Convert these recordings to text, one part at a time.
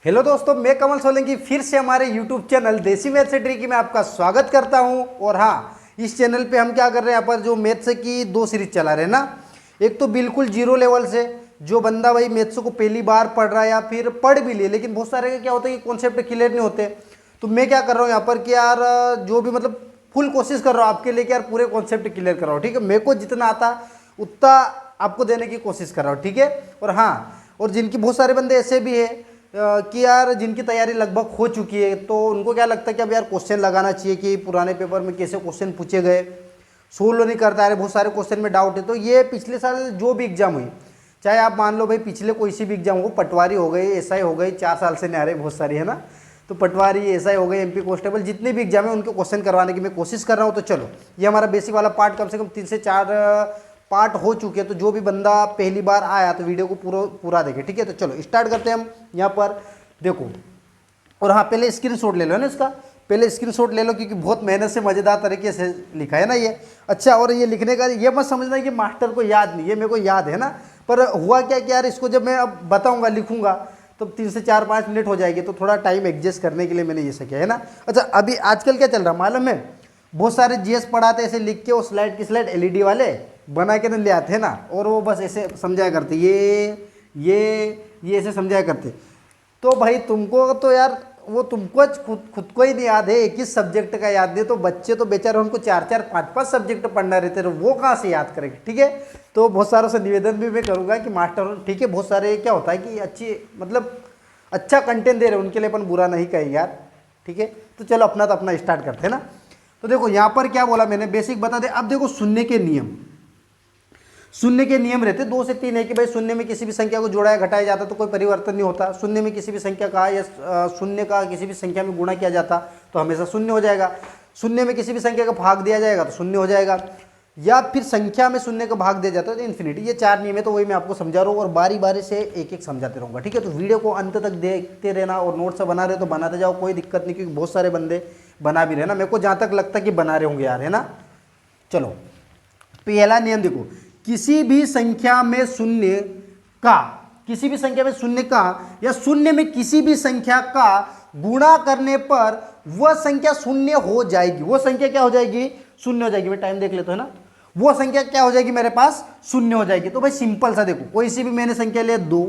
Hello दोस्तों, मैं कमल सोलंकी फिर से हमारे यूट्यूब चैनल देसी मैथ से ट्रिकी में आपका स्वागत करता हूं। और हाँ, इस चैनल पे हम क्या कर रहे हैं, यहाँ पर जो मैथ्स की दो सीरीज चला रहे हैं ना। एक तो बिल्कुल जीरो लेवल से, जो बंदा भाई मैथ्स को पहली बार पढ़ रहा है या फिर पढ़ भी ले, लेकिन बहुत सारे क्या होता है कि कॉन्सेप्ट क्लियर नहीं होते। तो मैं क्या कर रहा हूँ यहाँ पर कि यार जो भी मतलब फुल कोशिश कर रहा हूँ आपके लिए कि यार पूरे कॉन्सेप्ट क्लियर कर रहा हूँ। ठीक है, मेरे को जितना आता उतना आपको देने की कोशिश कर रहा हूँ। ठीक है, और हाँ, और जिनकी बहुत सारे बंदे ऐसे भी है कि यार जिनकी तैयारी लगभग हो चुकी है, तो उनको क्या लगता है कि अब यार क्वेश्चन लगाना चाहिए कि पुराने पेपर में कैसे क्वेश्चन पूछे गए, सोल्व नहीं करता है, बहुत सारे क्वेश्चन में डाउट है। तो ये पिछले साल जो भी एग्जाम हुई, चाहे आप मान लो भाई पिछले कोई सी भी एग्जाम हो, पटवारी हो गई, एसआई हो गई, 4 साल से नहीं आ रहे बहुत सारी है ना, तो पटवारी एसआई हो गई, एमपी कांस्टेबल, जितने भी एग्जाम है उनको क्वेश्चन करवाने की मैं कोशिश कर रहा हूँ। तो चलो, ये हमारा बेसिक वाला पार्ट कम से कम 3 से 4 पार्ट हो चुके हैं। तो जो भी बंदा पहली बार आया तो वीडियो को पूरा देखे। ठीक है, तो चलो स्टार्ट करते हैं हम। यहाँ पर देखो, और हाँ पहले स्क्रीनशॉट ले लो ना इसका, पहले स्क्रीनशॉट ले लो क्योंकि बहुत मेहनत से मज़ेदार तरीके से लिखा है ना ये। अच्छा, और ये लिखने का ये मत समझना कि मास्टर को याद नहीं है, मेरे को याद है ना। पर हुआ क्या कि यार इसको जब मैं अब बताऊंगा लिखूंगा तो 3 से 4-5 मिनट हो जाएगी, तो थोड़ा टाइम एडजस्ट करने के लिए मैंने ये सब किया है ना। अच्छा, अभी आजकल क्या चल रहा मालूम है, बहुत सारे जीएस पढ़ाते ऐसे लिख के, वो स्लाइड की स्लाइड एलईडी वाले बना के ना ले आते हैं ना, और वो बस ऐसे समझाया करते, ये ऐसे समझाया करते। तो भाई तुमको तो यार वो तुमको खुद को ही नहीं याद है, एक ही सब्जेक्ट का याद नहीं, तो बच्चे तो बेचारे उनको 4-4 5-5 सब्जेक्ट पढ़ना रहते हैं, वो कहाँ से याद करेंगे। ठीक है, तो बहुत सारों से निवेदन भी मैं करूँगा कि मास्टर, ठीक है, बहुत सारे क्या होता है कि अच्छी मतलब अच्छा कंटेंट दे रहे हैं, उनके लिए अपन बुरा नहीं कहेंगे यार। ठीक है, तो चलो अपना तो अपना स्टार्ट करते हैं ना। तो देखो यहाँ पर क्या बोला मैंने, बेसिक बता दे। अब देखो शून्य के नियम, शून्य के नियम रहते 2 से 3 है कि भाई शून्य में किसी भी संख्या को जोड़ा या घटाया जाता तो कोई परिवर्तन नहीं होता। शून्य में किसी भी संख्या का या शून्य का किसी भी संख्या में गुणा किया जाता तो हमेशा शून्य हो जाएगा। शून्य में किसी भी संख्या का भाग दिया जाएगा तो शून्य हो जाएगा, या फिर संख्या में शून्य का भाग दिया जाता है तो इन्फिनिटी। ये 4 नियम है, तो वही मैं आपको समझा रहा हूँ और बारी बारी से एक एक समझाते रहूँगा। ठीक है, तो वीडियो को अंत तक देखते रहना, और नोट्स बना रहे तो बनाते जाओ, कोई दिक्कत नहीं, क्योंकि बहुत सारे बंदे बना भी रहे ना, मेरे को जहाँ तक लगता है कि बना रहे होंगे यार, है ना। चलो पहला नियम देखो, किसी भी संख्या में शून्य का, किसी भी संख्या में शून्य का या शून्य में किसी भी संख्या का गुणा करने पर वह संख्या शून्य हो जाएगी। वो संख्या क्या हो जाएगी? शून्य हो जाएगी। मैं टाइम देख लेता हूं ना, वो संख्या क्या हो जाएगी मेरे पास? शून्य हो जाएगी। तो भाई सिंपल सा देखो, कोई सी भी मैंने संख्या लिया 2,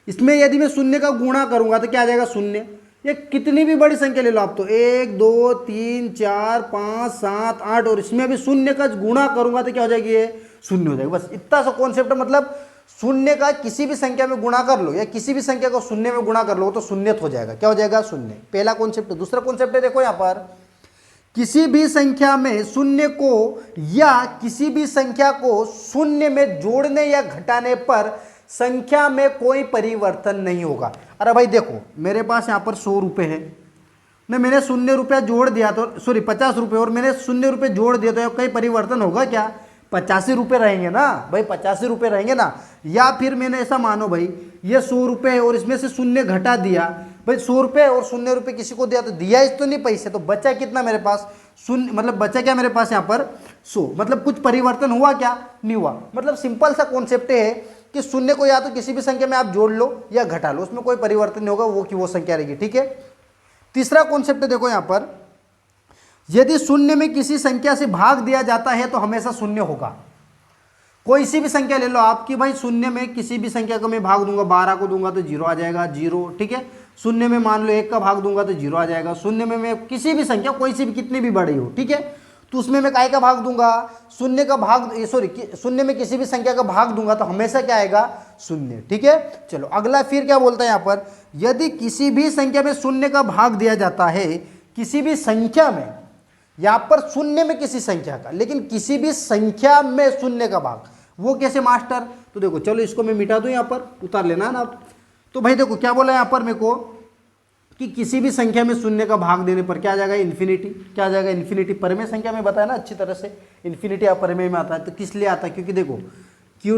इसमें यदि मैं शून्य का गुणा करूंगा तो क्या आ जाएगा? शून्य। ये कितनी भी बड़ी संख्या ले लो आप, तो 1 2 3 4 5 7 8, और इसमें भी शून्य का गुणा करूंगा तो क्या हो जाएगी? ये शून्य हो जाएगा। बस इतना सा कॉन्सेप्ट, मतलब शून्य का किसी भी संख्या में गुणा कर लो या किसी भी संख्या को शून्य में गुणा कर लो तो शून्य हो जाएगा। क्या हो जाएगा? शून्य। पहला कॉन्सेप्ट। दूसरा कॉन्सेप्ट है, देखो यहाँ पर, किसी भी संख्या में शून्य को या किसी भी संख्या को शून्य में जोड़ने या घटाने पर संख्या में कोई परिवर्तन नहीं होगा। अरे भाई देखो, मेरे पास यहाँ पर 100 रुपये है, मैंने 0 रुपया जोड़ दिया तो, सॉरी 50 रुपये, और मैंने 0 रुपये जोड़ दिया तो कोई परिवर्तन होगा क्या? 85 रुपये रहेंगे ना भाई, 85 रुपये रहेंगे ना। या फिर मैंने ऐसा मानो भाई ये 100 रुपये है और इसमें से शून्य घटा दिया, भाई 100 रुपये और 0 रुपये किसी को दिया तो दिया इस तो नहीं पैसे, तो बचा कितना मेरे पास? शून्य। मतलब बचा क्या मेरे पास यहाँ पर? 100। मतलब कुछ परिवर्तन हुआ क्या? नहीं हुआ। मतलब सिंपल सा कॉन्सेप्ट है कि शून्य को या तो किसी भी संख्या में आप जोड़ लो या घटा लो, उसमें कोई परिवर्तन नहीं होगा, वो की वो संख्या रहेगी। ठीक है। तीसरा कॉन्सेप्ट देखो यहाँ पर, यदि शून्य में किसी संख्या से भाग दिया जाता है तो हमेशा शून्य होगा। कोई सी भी संख्या ले लो आपकी, भाई शून्य में किसी भी संख्या को मैं भाग दूंगा, 12 को दूंगा तो 0 आ जाएगा, 0। ठीक है। शून्य में मान लो 1 का भाग दूंगा तो 0 आ जाएगा। शून्य में मैं किसी भी संख्या, कोई सी भी, कितनी भी बड़ी हो, ठीक है, तो उसमें मैं काय का भाग दूंगा? शून्य का भाग, सॉरी, शून्य में किसी भी संख्या का भाग दूंगा तो हमेशा क्या आएगा? शून्य। ठीक है। चलो अगला फिर क्या बोलता है यहाँ पर, यदि किसी भी संख्या में शून्य का भाग दिया जाता है, किसी भी संख्या में, यहाँ पर शून्य में किसी संख्या का, लेकिन किसी भी संख्या में शून्य का भाग, वो कैसे मास्टर? तो देखो, चलो इसको मैं मिटा दूं, यहाँ पर उतार लेना है ना आप। तो भाई देखो क्या बोला यहाँ पर मेरे को, कि किसी भी संख्या में शून्य का भाग देने पर क्या आ जाएगा? इन्फिनिटी। क्या आ जाएगा? इन्फिनिटी। परमेय संख्या में बताया ना अच्छी तरह से, इन्फिनिटी या परमेय में आता है। तो किस लिए आता है? क्योंकि देखो क्यू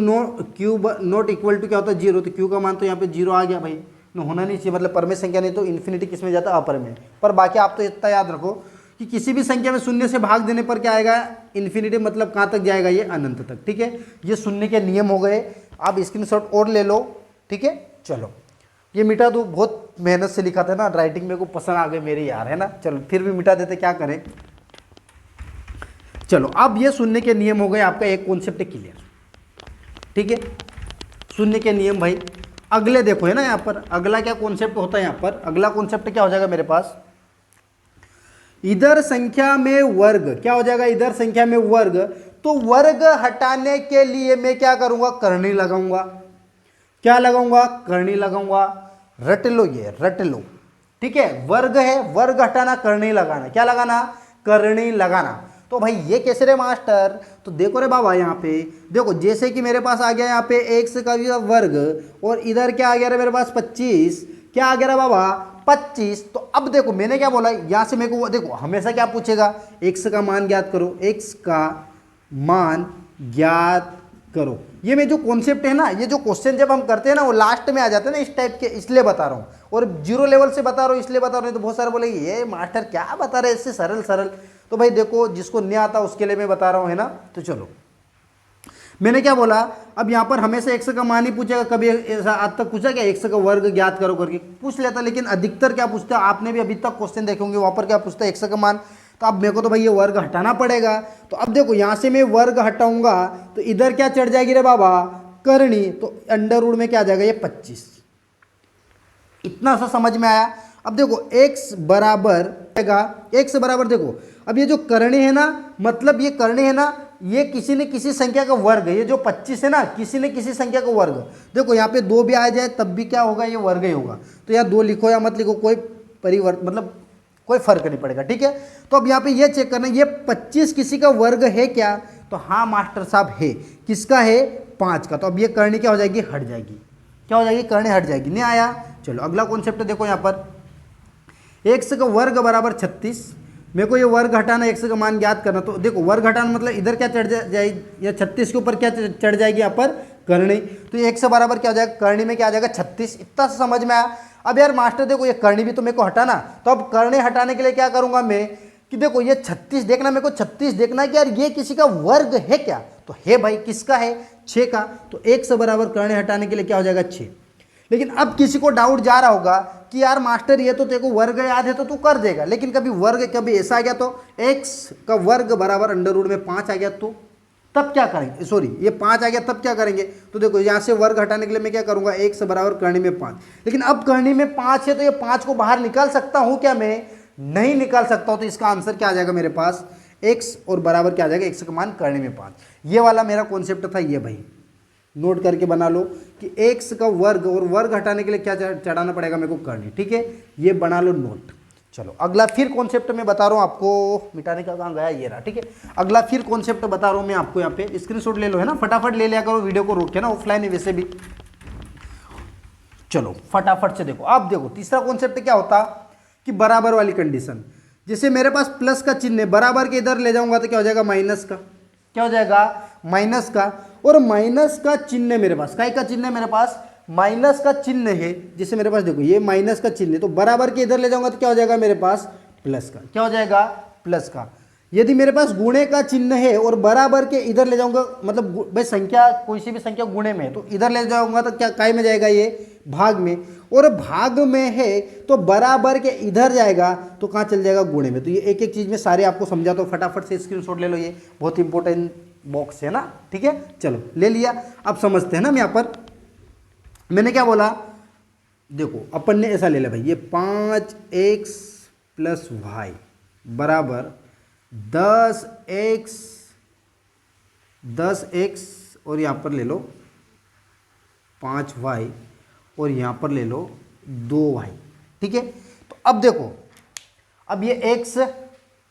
नॉट इक्वल टू क्या होता है? 0। तो क्यू का मान तो यहाँ पे 0 आ गया भाई, होना नहीं चाहिए, मतलब परमेय संख्या नहीं तो इन्फिनिटी किस में जाता है? अपरमेय। पर बाकी आप तो इतना याद रखो कि किसी भी संख्या में शून्य से भाग देने पर क्या आएगा? इन्फिनिटी। मतलब कहाँ तक जाएगा? ये अनंत तक। ठीक है, ये शून्य के नियम हो गए। आप स्क्रीनशॉट और ले लो। ठीक है, चलो ये मिटा दूँ, बहुत मेहनत से लिखा था ना, राइटिंग मेरे को पसंद आ गई मेरी यार, है ना। चलो फिर भी मिटा देते, क्या करें। चलो अब ये शून्य के नियम हो गए, आपका एक कॉन्सेप्ट क्लियर, ठीक है। शून्य के नियम भाई। अगले देखो है ना, यहाँ पर अगला क्या कॉन्सेप्ट होता है, यहाँ पर अगला कॉन्सेप्ट क्या हो जाएगा मेरे पास, इधर संख्या में वर्ग, क्या हो जाएगा, इधर संख्या में वर्ग। तो वर्ग हटाने के लिए मैं क्या करूंगा, करनी लगाऊंगा। क्या लगाऊंगा, करनी लगाऊंगा। रट लो, ये रट लो, ठीक है। वर्ग है, वर्ग हटाना, करनी लगाना, क्या लगाना, करनी लगाना। तो भाई ये कैसे रे मास्टर, तो देखो रे बाबा, यहाँ पे देखो, जैसे कि मेरे पास आ गया यहाँ पे x का वर्ग, और इधर क्या आ गया रे मेरे पास 25, क्या आ गया रे बाबा 25। तो अब देखो मैंने क्या बोला, यहाँ से मेरे को देखो हमेशा क्या पूछेगा, x का मान ज्ञात करो, x का मान ज्ञात करो। ये में जो कॉन्सेप्ट है ना, ये जो क्वेश्चन जब हम करते हैं ना, वो लास्ट में आ जाते हैं ना इस टाइप के, इसलिए बता रहा हूँ। और जीरो लेवल से बता रहा हूँ इसलिए बता रहा हूँ, तो बहुत सारे बोलेंगे ये मास्टर क्या बता रहे हैं इससे सरल सरल। तो भाई देखो, जिसको नहीं आता उसके लिए मैं बता रहा हूँ, है ना। तो चलो मैंने क्या बोला, अब यहाँ पर हमेशा एक्स का मान ही पूछेगा, कभी ऐसा आज तक पूछा क्या एक्स का वर्ग ज्ञात करो करके, पूछ लेता, लेकिन अधिकतर क्या पूछता है, आपने भी अभी तक क्वेश्चन देखे होंगे, वहाँ पर क्या पूछता है, एक्स का मान। तो अब मेरे को तो भाई ये वर्ग हटाना पड़ेगा। तो अब देखो यहाँ से मैं वर्ग हटाऊंगा तो इधर क्या चढ़ जाएगी रे बाबा, करनी। तो अंडर रूट में क्या आ जाएगा, ये 25। इतना सा समझ में आया। अब देखो x बराबर x बराबर, देखो अब ये जो करणी है ना, मतलब ये करणी है ना, ये किसी न किसी संख्या का वर्ग है। ये जो 25 है ना, किसी न किसी संख्या का वर्ग। देखो यहाँ पे 2 भी आ जाए तब भी क्या होगा, ये वर्ग ही होगा। तो यहाँ 2 लिखो या मत लिखो, कोई परिवर्तन मतलब कोई फर्क नहीं पड़ेगा, ठीक है। तो अब यहाँ पे ये चेक करना, ये 25 किसी का वर्ग है क्या, तो हाँ मास्टर साहब है। किसका है, 5 का। तो अब ये करणी क्या हो जाएगी, हट जाएगी। क्या हो जाएगी, करणी हट जाएगी। नहीं आया, चलो अगला कॉन्सेप्ट देखो यहाँ पर, x का वर्ग बराबर 36। मेरे को ये वर्ग हटाना, x का मान ज्ञात करना। तो देखो वर्ग हटाना मतलब इधर क्या चढ़ जाएगी, या 36 के ऊपर क्या चढ़ जाएगी, यहाँ पर करणी। तो ये x बराबर क्या हो जाएगा, करणी में क्या आ जाएगा 36। इतना सा समझ में आया। अब यार मास्टर देखो, ये करणी भी तो मेरे को हटाना, तो अब करणी हटाने के लिए क्या करूंगा मैं, कि देखो ये 36 देखना, मेरे को 36 देखना कि यार ये किसी का वर्ग है क्या। तो है भाई, किसका है, 6 का। तो x बराबर करणी हटाने के लिए क्या हो जाएगा, 6। लेकिन अब किसी को डाउट जा रहा होगा कि यार मास्टर ये तो तेरे को वर्ग याद है तो तू कर देगा, लेकिन कभी वर्ग कभी ऐसा आ गया तो x का वर्ग बराबर अंडर रूट में 5 आ गया, तो तब क्या करेंगे, सॉरी ये 5 आ गया तब क्या करेंगे। तो देखो यहाँ से वर्ग हटाने के लिए मैं क्या करूँगा, x बराबर करणी में 5। लेकिन अब करणी में 5 है तो ये 5 को बाहर निकाल सकता हूँ क्या, मैं नहीं निकाल सकता हूँ। तो इसका आंसर क्या आ जाएगा मेरे पास, x और बराबर क्या आ जाएगा, x का मान करणी में 5। ये वाला मेरा कॉन्सेप्ट था। ये भाई नोट करके बना लो कि x का वर्ग और वर्ग हटाने के लिए क्या चढ़ाना पड़ेगा मेरे को, करनी, ठीक है। ये बना लो नोट। चलो अगला फिर कॉन्सेप्ट में बता रहा हूँ आपको, मिटाने का कहाँ गया, ये रहा, ठीक है। अगला फिर कॉन्सेप्ट बता रहा हूँ मैं आपको, यहाँ पे स्क्रीनशॉट ले लो, है ना, फटाफट ले लिया करो, वीडियो को रोक के ना, ऑफलाइन है वैसे भी। चलो फटाफट से देखो। अब देखो तीसरा कॉन्सेप्ट क्या होता कि बराबर वाली कंडीशन। जैसे मेरे पास प्लस का चिन्ह है, बराबर के इधर ले जाऊंगा तो क्या हो जाएगा, माइनस का। क्या हो जाएगा, माइनस का। और माइनस का चिन्ह मेरे पास, काय का चिन्ह है मेरे पास, माइनस का चिन्ह है। जैसे मेरे पास देखो ये माइनस का चिन्ह है, तो बराबर के इधर ले जाऊंगा तो क्या हो जाएगा मेरे पास, प्लस का। क्या हो जाएगा, प्लस का। यदि मेरे पास गुणे का चिन्ह है और बराबर के इधर ले जाऊंगा, मतलब भाई संख्या कोई सी भी संख्या गुणे में है तो इधर ले जाऊंगा तो क्या काय में जाएगा, ये भाग में। और भाग में है तो बराबर के इधर जाएगा तो कहाँ चल जाएगा, गुणे में। तो ये एक एक चीज में सारे आपको समझा, तो फटाफट से स्क्रीनशॉट ले लो, ये बहुत इंपॉर्टेंट बॉक्स है ना, ठीक है। चलो ले लिया। अब समझते हैं ना, हम यहाँ पर मैंने क्या बोला, देखो अपन ने ऐसा ले लिया भाई, ये 5x प्लस वाई बराबर 10x और यहाँ पर ले लो 5y और यहाँ पर ले लो 2y, ठीक है। तो अब देखो, अब ये x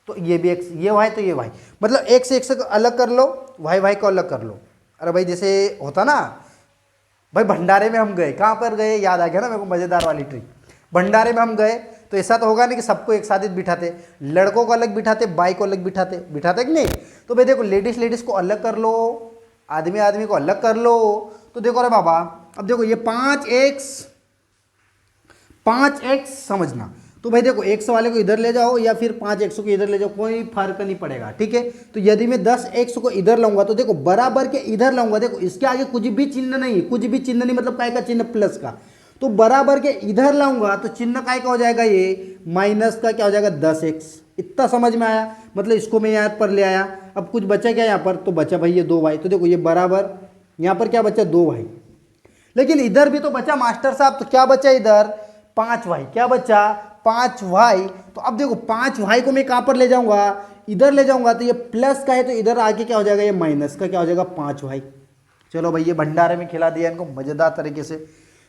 तो ये भी x, ये y तो ये y, मतलब x को अलग कर लो, y को अलग कर लो। अरे भाई जैसे होता ना भाई, भंडारे में हम गए, कहाँ पर गए, याद आ गया ना मेरे को, मज़ेदार वाली ट्रिक। भंडारे में हम गए तो ऐसा तो होगा नहीं कि सबको एक साथ ही बिठाते, लड़कों को अलग बिठाते, बाई को अलग बिठाते कि नहीं। तो भाई देखो लेडीज़ को अलग कर लो, आदमी को अलग कर लो। तो देखो अरे बाबा, अब देखो ये 5x समझना। तो भाई देखो x वाले को इधर ले जाओ या फिर 5x को इधर ले जाओ, कोई फर्क नहीं पड़ेगा, ठीक है। तो यदि मैं 10x को इधर लाऊंगा तो देखो बराबर के इधर लाऊंगा, देखो इसके आगे कुछ भी चिन्ह नहीं, कुछ भी चिन्ह नहीं, मतलब काय का चिन्ह, प्लस का। तो बराबर के इधर लाऊंगा तो चिन्ह काय का हो जाएगा, ये माइनस का क्या हो जाएगा 10x। इतना समझ में आया, मतलब इसको मैं यहाँ पर ले आया। अब कुछ बचा क्या यहाँ पर, तो बचा भाई ये 2y। तो देखो ये बराबर यहाँ पर क्या बचा 2y, लेकिन इधर भी तो बचा मास्टर साहब, तो क्या बचा इधर 5y। क्या बचा 5y। तो अब देखो 5y को मैं कहाँ पर ले जाऊंगा, इधर ले जाऊंगा, तो ये प्लस का है तो इधर आके क्या हो जाएगा, ये माइनस का क्या हो जाएगा 5y। चलो भाई ये भंडारे में खिला दिया इनको मजेदार तरीके से।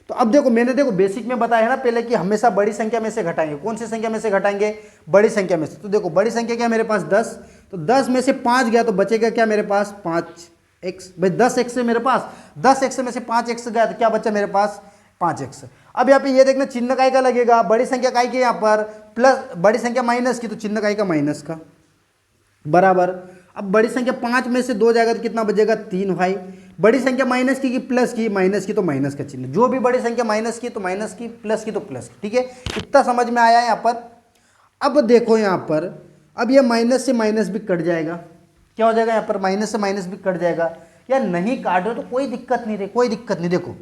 तो अब देखो मैंने देखो बेसिक में बताया है ना पहले कि हमेशा बड़ी संख्या में से घटाएंगे। कौन सी संख्या में से घटाएंगे, बड़ी संख्या में से। तो देखो बड़ी संख्या क्या मेरे पास 10, तो 10 में से 5 गया तो बचेगा क्या मेरे पास 5x। भाई 10x है मेरे पास, 10x में से 5x गया तो क्या बचा मेरे पास 5x। अब यहाँ पे ये देखना चिन्ह काय का लगेगा, बड़ी संख्या काय की यहाँ पर प्लस, बड़ी संख्या माइनस की तो चिन्ह काय का माइनस का बराबर। अब बड़ी संख्या 5 में से 2 जाएगा तो कितना बचेगा 3y। बड़ी संख्या माइनस की प्लस की, माइनस की तो माइनस का चिन्ह, जो भी बड़ी संख्या माइनस की तो माइनस की, प्लस की तो प्लस की। ठीक है, इतना समझ में आया यहाँ पर। अब देखो यहाँ पर, अब ये माइनस से माइनस भी कट जाएगा। क्या हो जाएगा यहाँ पर, माइनस से माइनस भी कट जाएगा। या नहीं काट रहे तो कोई दिक्कत नहीं रे, कोई दिक्कत नहीं। देखो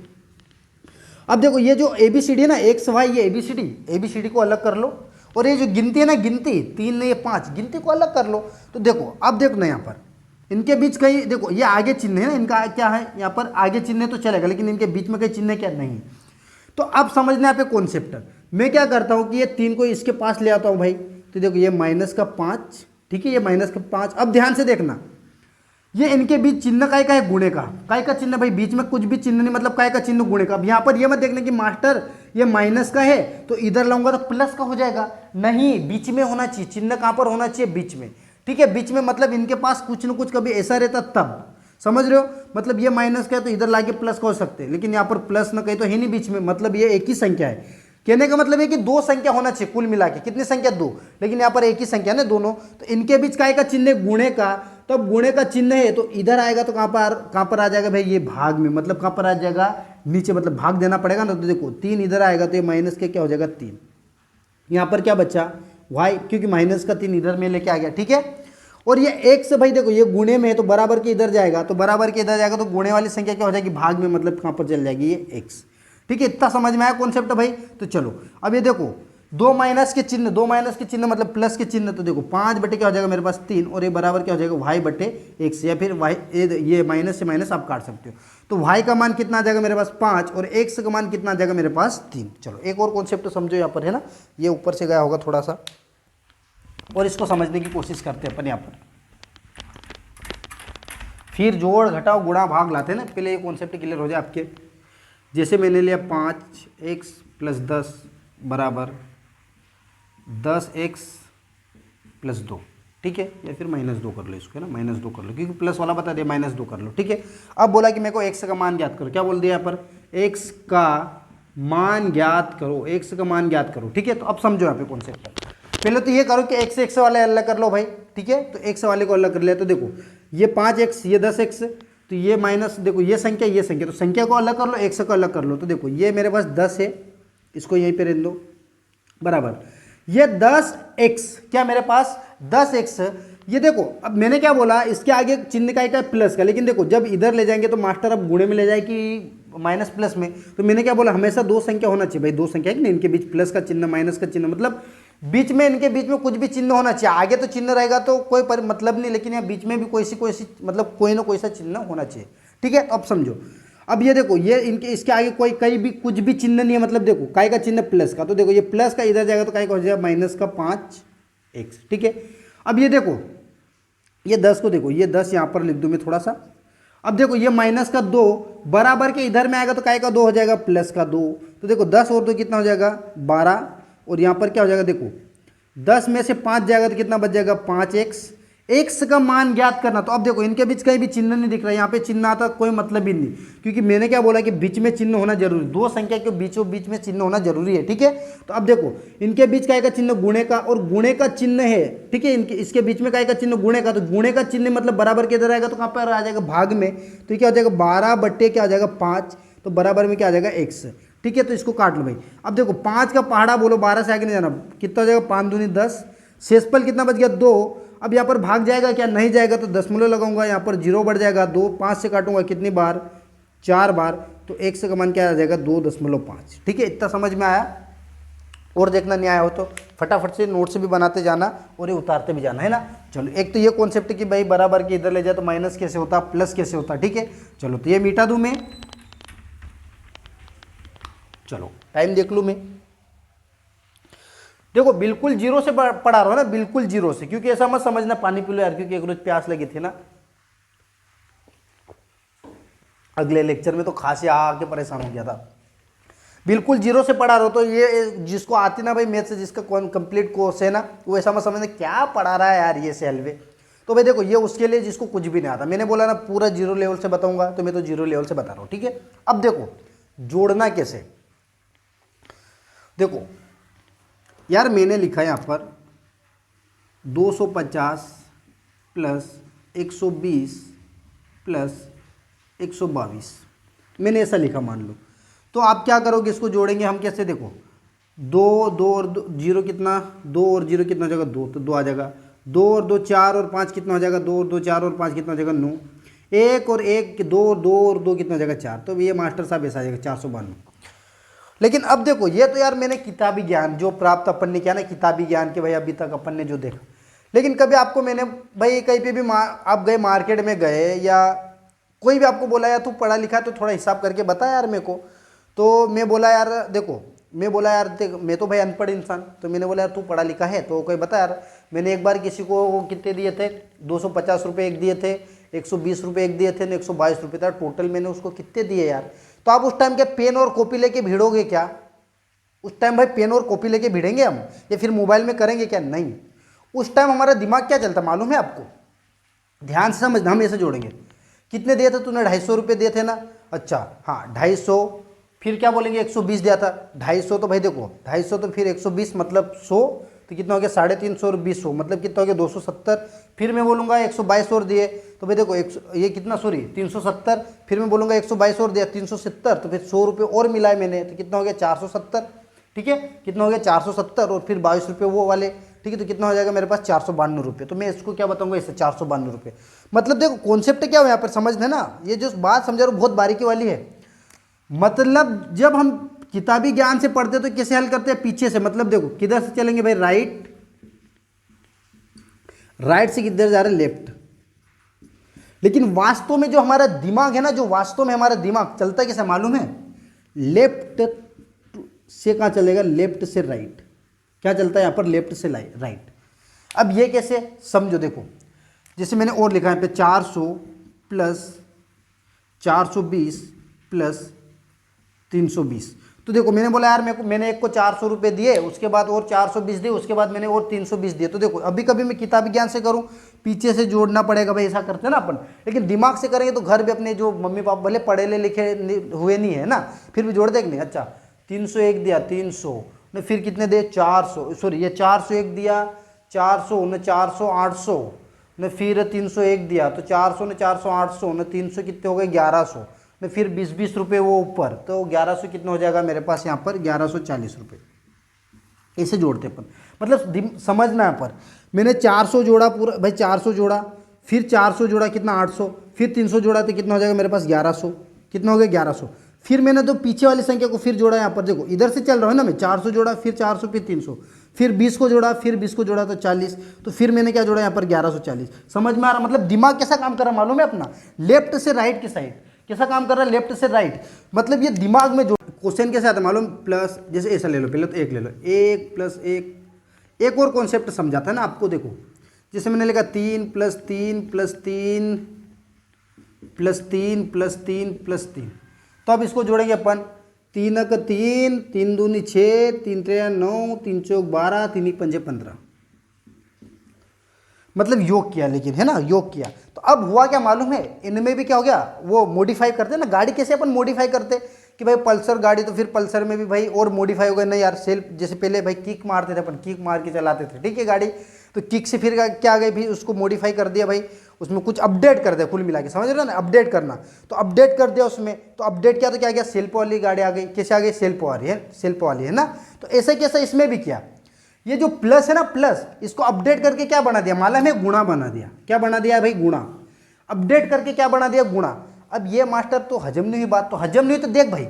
अब देखो ये जो ABCD है ना एक्स वाई, ये ABCD को अलग कर लो, और ये जो गिनती है ना, गिनती 3 नहीं 5, गिनती को अलग कर लो। तो देखो अब देखो ना यहाँ पर इनके बीच कहीं, देखो ये आगे चिन्ह है ना, इनका क्या है यहाँ पर आगे चिन्ह तो चलेगा, लेकिन इनके बीच में कहीं चिन्ह क्या नहीं। तो अब समझना यहाँ पे कॉन्सेप्ट। मैं क्या करता हूँ कि ये 3 को इसके पास ले आता हूँ भाई। तो देखो ये -5, ठीक है, ये -5। अब ध्यान से देखना, ये इनके बीच चिन्ह काय का है, गुणे का। काय का चिन्ह भाई, बीच में कुछ भी चिन्ह नहीं, मतलब काय का चिन्ह गुणे का। अब यहाँ पर ये मत देखने कि मास्टर ये माइनस का है तो इधर लाऊंगा तो प्लस का हो जाएगा, नहीं, बीच में होना चाहिए चिन्ह। कहाँ पर होना चाहिए, बीच में। ठीक है, बीच में, मतलब इनके पास कुछ न कुछ कभी ऐसा रहता तब, समझ रहे हो। मतलब ये माइनस का है तो इधर लाके प्लस का हो सकते हैं, लेकिन यहाँ पर प्लस न कहीं तो है नहीं बीच में, मतलब ये एक ही संख्या है। कहने का मतलब है कि 2 संख्या होना चाहिए कुल मिला के। कितनी संख्या 2, लेकिन यहाँ पर एक ही संख्या ना दोनों। तो इनके बीच काय का चिन्ह है, गुणे का। तो अब गुणे का चिन्ह है तो इधर आएगा तो कहाँ पर आ जाएगा भाई, ये भाग में, मतलब कहाँ पर आ जाएगा नीचे, मतलब भाग देना पड़ेगा ना। तो देखो 3 इधर आएगा तो ये माइनस के क्या हो जाएगा 3। यहाँ पर क्या बचा y, क्योंकि माइनस का 3 इधर में लेके आ गया। ठीक है, और ये x भाई देखो ये गुणे में है तो बराबर के इधर जाएगा, तो बराबर के इधर जाएगा तो गुणे वाली संख्या क्या हो जाएगी, भाग में, मतलब कहाँ पर चल जाएगी ये x। ठीक है, इतना समझ में आया कॉन्सेप्ट भाई। तो चलो अब ये देखो 2 माइनस के चिन्ह मतलब प्लस के चिन्ह। तो देखो 5 बटे क्या हो जाएगा मेरे पास 3, और ये बराबर क्या हो जाएगा y बटे x, या फिर y, ये माइनस से माइनस आप काट सकते हो। तो y का मान कितना आ जाएगा मेरे पास 5, और x का मान कितना आ जाएगा मेरे पास 3। चलो एक और कॉन्सेप्ट समझो यहाँ पर, है ना, ये ऊपर से गया होगा थोड़ा सा, और इसको समझने की कोशिश करते हैं अपन यहाँ पर। फिर जोड़ घटाओ गुणा भाग लाते हैं ना, पहले ये कॉन्सेप्ट क्लियर हो जाए आपके। जैसे मैंने लिया 5x + 10 बराबर 10x + 2, ठीक है, या फिर -2 कर लो इसको, है ना, -2 कर लो, क्योंकि प्लस वाला बता दिया, -2 कर लो। ठीक है, अब बोला कि मेरे को x का मान ज्ञात करो। क्या बोल दिया यहाँ पर, x का मान ज्ञात करो, x का मान ज्ञात करो। ठीक है, तो अब समझो यहाँ पे कॉन्सेप्ट। पहले तो ये करो कि x वाले अलग कर लो भाई। ठीक है, तो x वाले को अलग कर लिया। तो देखो ये 5x, ये 10x, तो ये माइनस, देखो ये संख्या, तो संख्या को अलग कर लो, x को अलग कर लो। तो देखो ये मेरे पास 10 है, इसको यहीं पे रहने दो, बराबर ये 10x, क्या मेरे पास 10x। ये देखो अब मैंने क्या बोला, इसके आगे चिन्ह का है प्लस का, लेकिन देखो जब इधर ले जाएंगे तो मास्टर अब गुणे में ले जाए कि माइनस प्लस में। तो मैंने क्या बोला, हमेशा 2 संख्या होना चाहिए भाई, 2 संख्या है कि नहीं, इनके बीच प्लस का चिन्ह माइनस का चिन्ह, मतलब बीच में, इनके बीच में कुछ भी चिन्ह होना चाहिए। आगे तो चिन्ह रहेगा तो कोई मतलब नहीं, लेकिन यहाँ बीच में भी कोई सी मतलब कोई ना कोई सा चिन्ह होना चाहिए। ठीक है, अब समझो, अब ये देखो ये इनके, इसके आगे कोई कहीं भी कुछ भी चिन्ह नहीं है, मतलब देखो काय का चिन्ह प्लस का। तो देखो ये प्लस का इधर जाएगा तो काय का हो जाएगा -5x। ठीक है, अब ये देखो ये 10 को देखो, ये 10 यहाँ पर लिख दूँ मैं थोड़ा सा। अब देखो ये -2 बराबर के इधर में आएगा तो काय का 2 हो जाएगा +2। तो देखो 10 और 2 कितना हो जाएगा 12, और यहाँ पर क्या हो जाएगा, देखो 10 में से 5 जाएगा तो कितना बच जाएगा 5x। x का मान ज्ञात करना। तो अब देखो इनके बीच कहीं भी चिन्ह नहीं दिख रहा है, यहाँ पे चिन्ह आता कोई मतलब ही नहीं, क्योंकि मैंने क्या बोला कि बीच में चिन्ह होना जरूरी, 2 संख्या के बीच में चिन्ह होना जरूरी है। ठीक है, तो अब देखो इनके बीच काय का चिन्ह गुणे का, और गुणे का चिन्ह है। ठीक है, इनके इसके बीच में काय का चिन्ह गुणे का, तो गुणे का चिन्ह मतलब बराबर के इधर आएगा तो कहाँ पर आ जाएगा भाग में। तो क्या हो जाएगा 12 बट्टे क्या आ जाएगा 5, तो बराबर में क्या आ जाएगा x। ठीक है, तो इसको काट लो भाई। अब देखो 5 का पहाड़ा बोलो, 12 से आगे नहीं जाना, कितना हो जाएगा 5 दूनी 10, शेषफल कितना बच गया 2। अब यहाँ पर भाग जाएगा क्या, नहीं जाएगा, तो दशमलव लगाऊंगा, यहाँ पर 0 बढ़ जाएगा 2, 5 से काटूंगा कितनी बार 4 बार, तो 1 से कमान क्या आ जाएगा 2.5। ठीक है, इतना समझ में आया। और देखना नहीं आया हो तो फटाफट से नोट से भी बनाते जाना और ये उतारते भी जाना, है ना। चलो, एक तो ये कॉन्सेप्ट है कि भाई बराबर के इधर ले जाए तो माइनस कैसे होता, प्लस कैसे होता। ठीक है, चलो तो ये मिटा दूं मैं। चलो टाइम देख लूं मैं। देखो बिल्कुल जीरो से पढ़ा रहा हूं ना, बिल्कुल जीरो से, क्योंकि ऐसा मत समझना पानी पी लो यार क्योंकि एक रोज प्यास लगी थी ना। अगले लेक्चर में तो खांसी आके परेशान हो गया था। बिल्कुल जीरो से पढ़ा रहा हो तो ये जिसको आती ना भाई मैथ से, जिसका कंप्लीट कोर्स है ना, वो ऐसा मत समझना क्या पढ़ा रहा है यार ये से हलवे। तो भाई देखो ये उसके लिए जिसको कुछ भी नहीं आता। मैंने बोला ना पूरा जीरो लेवल से बताऊंगा, तो मैं तो जीरो लेवल से बता रहा हूँ। ठीक है, अब देखो जोड़ना कैसे। देखो यार मैंने लिखा है यहाँ पर 250 प्लस 120 प्लस 122, मैंने ऐसा लिखा मान लो। तो आप क्या करोगे, इसको जोड़ेंगे हम कैसे, देखो 2 और 2 जीरो कितना, 2 और 0 कितना हो जाएगा 2, तो 2 आ जाएगा। 2 और 2 4 और 5 कितना हो जाएगा 2 और 2 4 और 5 कितना हो जाएगा 9। 1 और 1 2 और 2 कितना हो जाएगा 4। तो ये मास्टर साहब ऐसा आ जाएगा 492। लेकिन अब देखो ये तो यार मैंने किताबी ज्ञान जो प्राप्त अपन ने किया ना, किताबी ज्ञान के भाई अभी तक अपन ने जो देखा। लेकिन कभी आपको मैंने भाई कहीं पे भी आप गए मार्केट में गए या कोई भी आपको बोला यार तू पढ़ा लिखा है तो थोड़ा हिसाब करके बता यार मेरे को, तो मैं बोला यार देखो, मैं बोला यार देख मैं तो भाई अनपढ़ इंसान, तो मैंने बोला यार तू पढ़ा लिखा है तो कोई बता यार। मैंने एक बार किसी को कितने दिए थे, 250 रुपये एक दिए थे, 120 रुपये एक दिए थे, 122 रुपये था टोटल। मैंने उसको कितने दिए यार। तो आप उस टाइम क्या पेन और कॉपी लेके भिड़ोगे क्या? उस टाइम भाई पेन और कॉपी लेके भिड़ेंगे हम, या फिर मोबाइल में करेंगे क्या? नहीं। उस टाइम हमारा दिमाग क्या चलता मालूम है आपको? ध्यान से समझना, हम ऐसे जोड़ेंगे। कितने दिए थे तूने? 250 रुपये दिए थे ना। अच्छा हाँ 250, फिर क्या बोलेंगे 120 दिया था। 250 तो भाई देखो 250 तो फिर 120 मतलब 100, तो कितना हो गया 350 और 20 100 मतलब कितना हो गया 270। फिर मैं बोलूँगा 122 और दिए तो भाई देखो ये कितना सॉरी 370। फिर मैं बोलूँगा 122 और दिया 370, तो फिर 100 रुपये और मिलाए मैंने तो कितना हो गया 470। ठीक है, कितना हो गया 470 और फिर 22 रुपये वो वाले। ठीक है, तो कितना हो जाएगा मेरे पास 492 रुपये। तो मैं इसको क्या बताऊंगा इससे 492 रुपये। मतलब देखो कॉन्सेप्ट क्या हो यहाँ पर समझना ना, ये जो बात समझा रहा हूँ बहुत बारीकी वाली है। मतलब जब हम किताबी ज्ञान से पढ़ते तो कैसे हल करते हैं, पीछे से। मतलब देखो किधर से चलेंगे भाई, राइट से किधर जा रहे लेफ्ट। लेकिन वास्तव में जो हमारा दिमाग है ना, जो वास्तव में हमारा दिमाग चलता है कैसे मालूम है? लेफ्ट से कहाँ चलेगा, लेफ्ट से राइट। क्या चलता है यहाँ पर? लेफ्ट से राइट। अब ये कैसे समझो, देखो जैसे मैंने और लिखा है यहाँ पे 400 प्लस 420 प्लस 320। तो देखो मैंने बोला यार मैंने एक को 400 रुपये दिए, उसके बाद और 420 दिए, उसके बाद मैंने और 320 दिए। तो देखो अभी कभी मैं किताबी ज्ञान से करूँ पीछे से जोड़ना पड़ेगा भाई, ऐसा करते हैं ना अपन। लेकिन दिमाग से करेंगे तो घर भी अपने जो मम्मी पापा भले पढ़े लिखे हुए नहीं है ना, फिर भी जोड़ देंगे नहीं। अच्छा 301 दिया 300 ने, फिर कितने दिए 400, सॉरी ये 401 दिया 400 ने 400 800 ने, फिर 301 दिया तो 400 ने 400 800 ने 300 कितने हो गए 1100 ने, फिर 20 रुपये वो ऊपर, तो 1100 कितना हो जाएगा मेरे पास यहाँ पर 1140 रुपये। ऐसे जोड़ते अपन, मतलब समझना यहाँ पर। मैंने 400 जोड़ा पूरा भाई, 400 जोड़ा, फिर 400 जोड़ा कितना 800, फिर 300 जोड़ा तो कितना हो जाएगा मेरे पास 1100। कितना हो गया 1100। फिर मैंने तो पीछे वाली संख्या को फिर जोड़ा यहाँ पर, देखो इधर से चल रहा है ना मैं, 400 जोड़ा फिर 400 फिर 300 फिर 20 को जोड़ा, फिर 20 को जोड़ा तो 40, तो फिर मैंने क्या जोड़ा यहाँ पर 1140। समझ में आ रहा? मतलब दिमाग कैसा काम कर रहा मालूम है अपना, लेफ्ट से राइट की साइड कैसा काम कर रहा है, लेफ्ट से राइट। मतलब ये दिमाग में जो क्वेश्चन कैसे आता है मालूम, प्लस जैसे ऐसा ले लो, पहले तो एक ले लो, 1 प्लस 1। एक और कॉन्सेप्ट समझाता है ना आपको, देखो जैसे मैंने लिखा 3 plus 3 plus 3 plus 3 plus 3 plus 3। तो अब इसको जोड़ेंगे अपन, 3 का 3, 3 दूनी 6, 3 3 9, 3 चौक 12, 3 1 पंजे 15। मतलब योग किया, लेकिन है ना योग किया। तो अब हुआ क्या मालूम है, इनमें भी क्या हो गया, वो मॉडिफाई करते हैं ना गाड़ी, कैसे अपन मॉडिफाई करते कि भाई पल्सर गाड़ी, तो फिर पल्सर में भी भाई और मॉडिफाई हो गया ना यार, सेल्फ जैसे पहले भाई किक मारते थे अपन, किक मार के चलाते थे, ठीक है गाड़ी, तो किक से फिर क्या आ गई भाई, उसको मॉडिफाई कर दिया भाई, उसमें कुछ अपडेट कर दिया, कुल मिला के समझ रहे हो ना, अपडेट करना। तो अपडेट कर दिया उसमें, तो अपडेट किया तो क्या गया, सेल्फ वाली गाड़ी आ गई। कैसे आ गई, सेल्फ वाली है ना। तो ऐसा कैसा इसमें भी किया, ये जो प्लस है ना, प्लस इसको अपडेट करके क्या बना दिया मालूम है, गुणा बना दिया। क्या बना दिया भाई, गुणा। अपडेट करके क्या बना दिया, गुणा। अब ये मास्टर तो हजम नहीं हुई बात, तो हजम नहीं हुई तो देख भाई,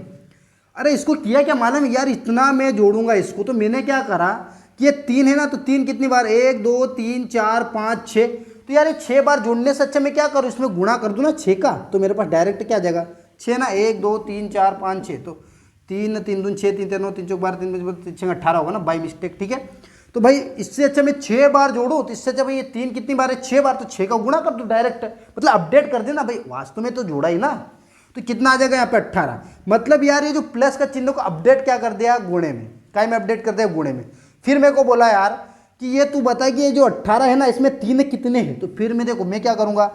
अरे इसको किया क्या मालूम यार, इतना मैं जोड़ूंगा इसको, तो मैंने क्या करा कि ये 3 है ना, तो 3 कितनी बार, 1 2 3 4 5 6, तो यार ये 6 बार जोड़ने से अच्छा मैं क्या करूँ, इसमें गुणा कर दूँ ना 6 का, तो मेरे पास डायरेक्ट क्या आ जाएगा 6 ना, 1 2 3 4 5 6, तो 3 3 दून 6 3 3 9 3 चौक 12 3 6 18 होगा ना बाई मिस्टेक, ठीक है। तो भाई इससे अच्छा मैं 6 बार जोड़ूँ, तो इससे अच्छा भाई ये 3 कितनी बार है 6 बार, तो 6 का गुणा कर दो डायरेक्ट, मतलब अपडेट कर देना भाई, वास्तव में तो जोड़ा ही ना, तो कितना आ जाएगा यहाँ पे 18। मतलब यार ये जो प्लस का चिन्ह को अपडेट क्या कर दिया गुणे में, काय में अपडेट कर दिया गुणे में। फिर मेरे को बोला यार कि ये तू बता कि ये जो 18 है ना इसमें 3 कितने हैं, तो फिर मैं देखो मैं क्या करूँगा,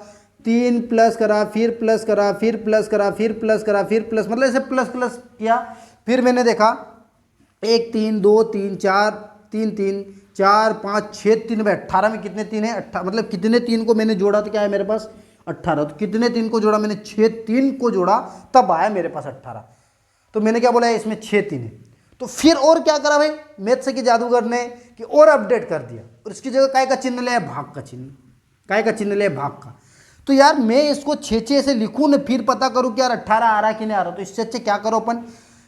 3 प्लस करा, फिर प्लस करा, फिर प्लस करा, फिर प्लस करा, फिर प्लस, मतलब ऐसे प्लस प्लस किया। फिर मैंने देखा 1 3 2 3 4 3 3 4 5 6 3 भाई 18 में कितने 3 है, 18 मतलब कितने 3 को मैंने जोड़ा तो क्या है मेरे पास 18, तो कितने 3 को जोड़ा मैंने 6 3 को जोड़ा तब आया मेरे पास 18। तो मैंने क्या बोला इसमें 6 3 है, तो फिर और क्या करा भाई मैथ्स के जादूगर ने कि और अपडेट कर दिया, और इसकी जगह काय का चिन्ह लिया भाग का चिन्ह, काय का चिन्ह लिया भाग का। तो यार मैं इसको 6 से लिखूँ ना, फिर पता करूँ कि यार 18 आ रहा कि नहीं आ रहा, तो इससे अच्छे क्या करो अपन,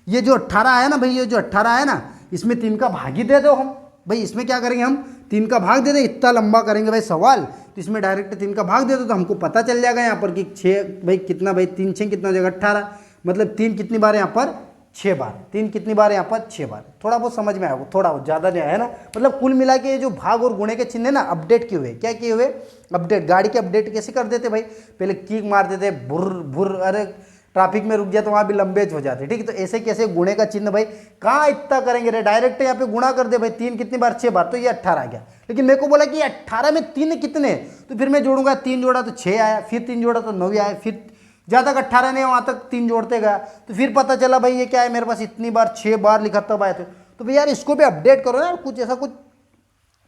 ये जो 18 आया ना भाई, ये जो 18 आया ना इसमें 3 का भाग ही दे दो हम भाई, इसमें क्या करेंगे हम 3 का भाग दे दे, इतना लंबा करेंगे भाई सवाल, तो इसमें डायरेक्ट 3 का भाग दे दो तो हमको पता चल जाएगा यहाँ पर कि 6 भाई कितना, भाई 3 6 कितना हो जाएगा 18, मतलब 3 कितनी बार यहाँ पर 6 बार, 3 कितनी बार यहाँ पर 6 बार। थोड़ा बहुत समझ में आया, थोड़ा बहुत ज़्यादा नहीं आया है ना, मतलब कुल मिला के जो भाग और गुणे के चिन्ह है ना अपडेट किए हुए, क्या किए हुए अपडेट। गाड़ी के अपडेट कैसे कर देते भाई, पहले किक मार देते भुर भुर, अरे ट्रैफिक में रुक गया तो वहाँ भी लंबेज हो जाते, ठीक है। तो ऐसे कैसे गुणे का चिन्ह भाई कहाँ इतना करेंगे रे, डायरेक्ट यहाँ पे गुणा कर दे भाई, 3 कितनी बार 6 बार, तो ये 18 आ गया। लेकिन मेरे को बोला कि 18 में 3 कितने, तो फिर मैं जोड़ूंगा, 3 जोड़ा तो 6 आया, फिर 3 जोड़ा तो 9 आया, फिर जहाँ तक 18 नहीं वहाँ तक 3 जोड़ते गया, तो फिर पता चला भाई ये क्या है मेरे पास इतनी बार 6 बार लिखा तब आए थे। तो भाई यार इसको भी अपडेट करो ना, कुछ ऐसा कुछ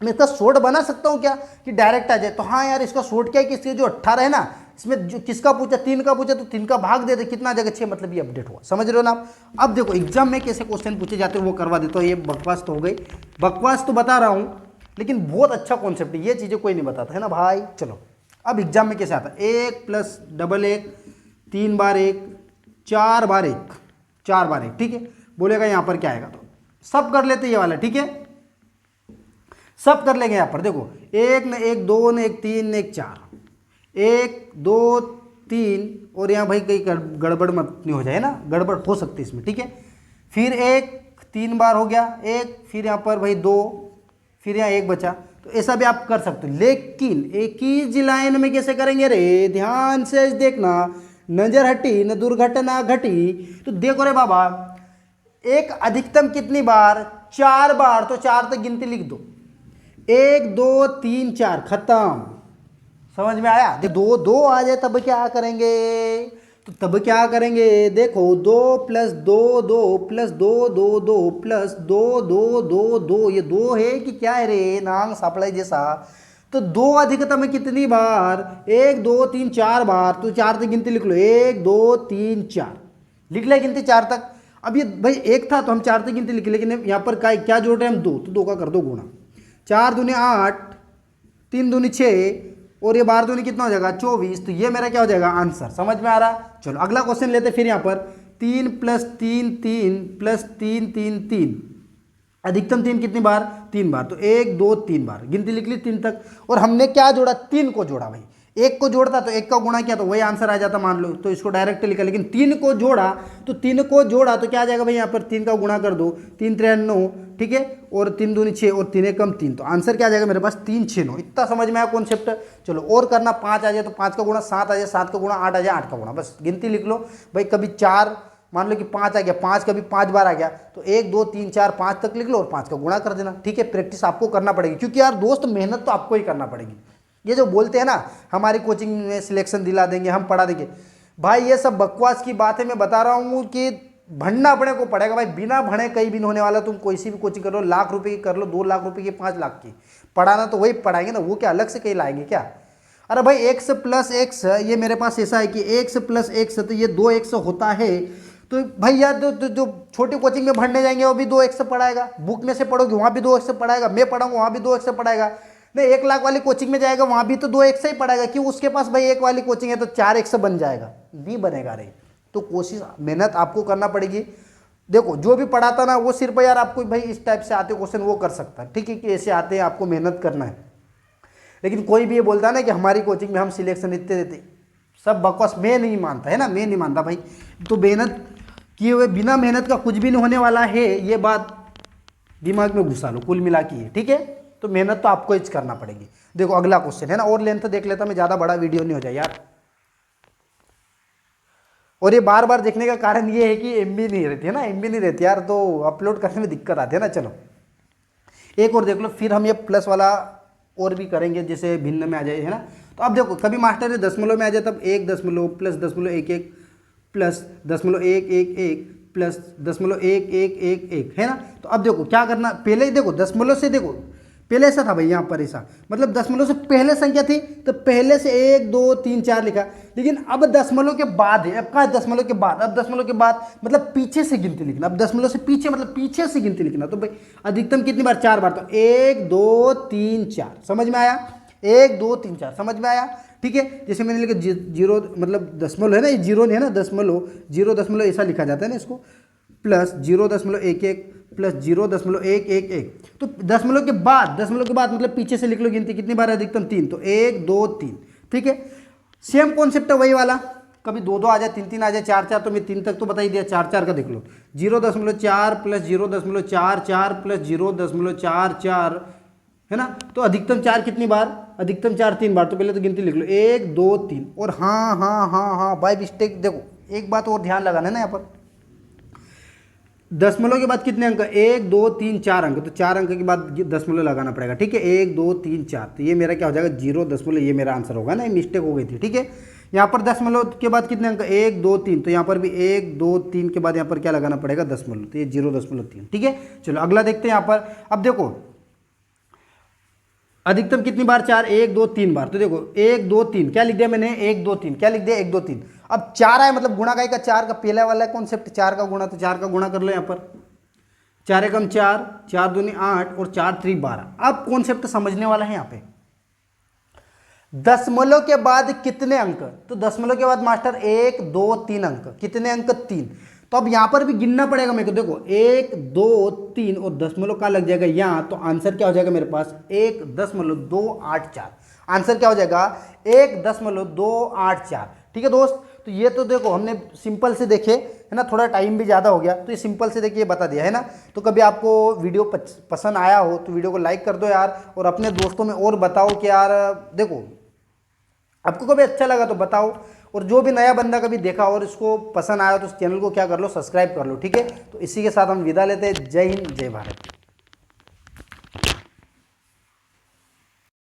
मैं इसका शॉर्ट बना सकता हूँ क्या कि डायरेक्ट आ जाए। तो हाँ यार इसका शॉर्ट क्या है कि इसके जो 18 है ना इसमें जो किसका पूछा 3 का पूछा, तो 3 का भाग दे दे कितना जगह 6, मतलब ये अपडेट हुआ, समझ रहे हो ना आप। अब देखो एग्जाम में कैसे क्वेश्चन पूछे जाते हैं वो करवा देता हूँ। ये बकवास तो हो गई, बकवास तो बता रहा हूँ लेकिन बहुत अच्छा कॉन्सेप्ट है, ये चीज़ें कोई नहीं बताता है ना भाई। चलो अब एग्जाम में कैसे आता है, 1 प्लस डबल 1 3 बार 1 4 बार 1 4 बार 1, ठीक है। बोलेगा यहाँ पर क्या आएगा, तो सब कर लेते ये वाला, ठीक है सब कर लेंगे यहाँ पर। देखो 1 न 1 2 न 1 3 न 1 4 1 2 3, और यहाँ भाई कहीं गड़बड़ मत नहीं हो जाए ना, गड़बड़ हो सकती है इसमें, ठीक है। फिर 1 3 बार हो गया 1, फिर यहाँ पर भाई 2, फिर यहाँ 1 बचा, तो ऐसा भी आप कर सकते हो। लेकिन एक ही लाइन में कैसे करेंगे रे, ध्यान से देखना, नजर हटी न दुर्घटना घटी। तो देखो रे बाबा, एक अधिकतम कितनी बार 4 बार, तो 4 तक गिनती लिख दो, 1 2 3 4 खत्म, समझ में आया। 2 2 आ जाए तब क्या करेंगे, तो तब क्या करेंगे, देखो 2 प्लस 2 2 प्लस 2 2 2 प्लस 2 2 2 2, ये 2 है कि क्या है रे, नांग सापड़ा जैसा। तो 2 अधिकतम कितनी बार, 1 2 3 4 बार, तो 4 तक गिनती लिख लो, 1 2 3 4 लिख ले गिनती 4 तक। अब ये भाई 1 था तो हम 4 तक गिनती लिख, लेकिन यहाँ पर क्या जोड़ रहे हैं हम 2, तो 2 का कर दो गुणा, 4 दूनी 8 3 दूनी 6, और ये 12 दूनी कितना हो जाएगा 24, तो ये मेरा क्या हो जाएगा आंसर, समझ में आ रहा। चलो अगला क्वेश्चन लेते फिर। यहाँ पर 3 प्लस 3 3 प्लस 3 3 3, अधिकतम 3 कितनी बार 3 बार, तो 1 2 3 बार गिनती लिख ली 3 तक। और हमने क्या जोड़ा 3 को जोड़ा भाई, 1 को जोड़ता तो 1 का गुणा किया तो वही आंसर आ जाता मान लो, तो इसको डायरेक्ट लिखा। लेकिन 3 को जोड़ा तो 3 को जोड़ा तो क्या आ जाएगा भाई, यहाँ पर 3 का गुणा कर दो, 3 3 9, ठीक है, और 3 दूनी 6 और 3 कम 3, तो आंसर क्या आ जाएगा मेरे पास 3 6 9। इतना समझ में आया कॉन्सेप्ट। चलो और करना, 5 आ जाए तो 5 का गुणा, 7 आ जाए 7 का गुणा, 8 आ जाए 8 का गुणा, बस गिनती लिख लो भाई। कभी 4 मान लो कि 5 आ गया, 5 कभी 5 बार आ गया, तो 1 2 3 4 5 तक लिख लो और 5 का गुणा कर देना, ठीक है। प्रैक्टिस आपको करना पड़ेगी, क्योंकि यार दोस्त मेहनत तो आपको ही करना पड़ेगी। ये जो बोलते हैं ना हमारी कोचिंग में सिलेक्शन दिला देंगे, हम पढ़ा देंगे, भाई ये सब बकवास की बात है। मैं बता रहा हूँ कि भरना अपने को पड़ेगा भाई, बिना भरे कहीं भी नहीं होने वाला। तुम कोई सी भी कोचिंग कर लो, लाख रुपए की कर लो, 2 लाख रुपए की, 5 लाख की, पढ़ाना तो वही पढ़ाएंगे ना, वो क्या अलग से कहीं लाएंगे क्या। अरे भाई x प्लस x, ये मेरे पास ऐसा है कि x प्लस x, तो ये 2x होता है। तो भाई यार जो छोटी कोचिंग में पढ़ने जाएंगे वो भी 2x पढ़ाएगा, बुक में से पढ़ोगे वहाँ भी 2x पढ़ाएगा, मैं पढ़ाऊंगा वहाँ भी 2x पढ़ाएगा। नहीं 1 लाख वाली कोचिंग में जाएगा वहाँ भी तो 2 1 से ही पढ़ाएगा, क्यों उसके पास भाई 1 वाली कोचिंग है तो 4 1 से बन जाएगा, नहीं बनेगा रे। तो कोशिश मेहनत आपको करना पड़ेगी। देखो जो भी पढ़ाता ना वो सिर्फ यार आपको भाई इस टाइप से आते क्वेश्चन वो कर सकता है, ठीक है, कि ऐसे आते हैं आपको मेहनत करना है। लेकिन कोई भी ये बोलता है ना कि हमारी कोचिंग में हम सिलेक्शन इतने देते, सब बकवास, मैं नहीं मानता है ना, मैं नहीं मानता भाई। तो मेहनत किए हुए बिना मेहनत का कुछ भी नहीं होने वाला है, ये बात दिमाग में घुसा लो कुल मिला के, ठीक है। तो मेहनत तो आपको ही करना पड़ेगी। देखो अगला क्वेश्चन है ना, और लेंथ देख लेता मैं, ज़्यादा बड़ा वीडियो नहीं हो जाए यार। और ये बार बार देखने का कारण ये है कि एमबी नहीं रहती है ना, एमबी नहीं रहती यार, तो अपलोड करने में दिक्कत आती है ना। चलो एक और देख लो, फिर हम ये प्लस वाला और भी करेंगे, जैसे भिन्न में आ जाए है ना। तो अब देखो कभी मास्टर ने दशमलव में आ जाए तब 1 दशमलव प्लस दशमलव 1 1 प्लस दशमलव 1 1 1 प्लस दशमलव 1 1 1 1 है ना। तो अब देखो क्या करना, पहले ही देखो दशमलव से, देखो पहले ऐसा था भाई, यहाँ पर ऐसा मतलब दशमलव से पहले संख्या थी तो पहले से 1 2 3 4 लिखा, लेकिन अब दशमलव के बाद है। अब कहा दशमलव के बाद, अब दशमलव के बाद मतलब पीछे से गिनती लिखना। अब दशमलव से पीछे मतलब पीछे से गिनती लिखना। तो भाई अधिकतम कितनी बार, 4 बार, तो 1 2 3 4, समझ में आया, 1 2 3 4 समझ में आया, ठीक है। जैसे मैंने लिखा 0 मतलब दशमलव है ना, ये 0 नहीं है ना, दशमलव 0 दशमलव ऐसा लिखा जाता है ना इसको, प्लस 0.11 प्लस 0.111। तो दशमलव के बाद मतलब पीछे से लिख लो गिनती कितनी बार, अधिकतम 3, तो 1 2 3, ठीक है। सेम कॉन्सेप्ट है वही वाला, कभी 2 2 आ जाए, 3 3 आ जाए, 4 4, तो मैं 3 तक तो बता ही दिया, 4 4 का देख लो, 0.4 प्लस 0.44 प्लस 0.44 है ना। तो अधिकतम 4 कितनी बार, अधिकतम 4 3 बार। तो पहले तो गिनती लिख लो 1 2 3। और हाँ हाँ हाँ हाँ बाय मिस्टेक, देखो एक बात और ध्यान लगाना है ना यहाँ पर, दशमलव के बाद कितने अंक, 1 2 3 4 अंक, तो 4 अंक के बाद दशमलव लगाना पड़ेगा, ठीक है। 1 2 3 4, तो ये मेरा क्या हो जाएगा 0 दशमलव, ये मेरा आंसर होगा ना, ये मिस्टेक हो गई थी, ठीक है। यहाँ पर दशमलव के बाद कितने अंक, 1 2 3, तो यहाँ पर भी 1 2 3 के बाद यहाँ पर क्या लगाना पड़ेगा, दशमलव, तो ये 0.3, ठीक है। चलो अगला देखते हैं यहाँ पर। अब देखो अधिकतम कितनी बार, 4, 1 2 3 बार। तो देखो 1 2 3 क्या लिख दिया मैंने, 1 2 3 क्या लिख दिया, 1 2 3। अब 4 आए मतलब गुणा का 4 का पहला वाला कॉन्सेप्ट 4 का गुणा, तो 4 का गुणा कर लो यहाँ पर, 4 एकम 4, 4 दूनी 8 और 4 3 12। अब कॉन्सेप्ट समझने वाला है यहाँ पे, दशमलव के बाद कितने अंक, तो दशमलव के बाद मास्टर 1 2 3 अंक, कितने अंक 3। तो अब यहाँ पर भी गिनना पड़ेगा मेरे को, देखो 1 2 3 और दशमलव का लग जाएगा यहाँ, तो आंसर क्या हो जाएगा मेरे पास 1.284। आंसर क्या हो जाएगा 1.284, ठीक है दोस्त। तो ये तो देखो हमने सिंपल से देखे है ना, थोड़ा टाइम भी ज़्यादा हो गया, तो ये सिंपल से देखिए बता दिया है ना। तो कभी आपको वीडियो पसंद आया हो तो वीडियो को लाइक कर दो यार, और अपने दोस्तों में और बताओ कि यार देखो आपको कभी अच्छा लगा तो बताओ, और जो भी नया बंदा कभी देखा और इसको पसंद आया तो उस चैनल को क्या कर लो, सब्सक्राइब कर लो, ठीक है। तो इसी के साथ हम विदा लेते हैं, जय हिंद जय भारत।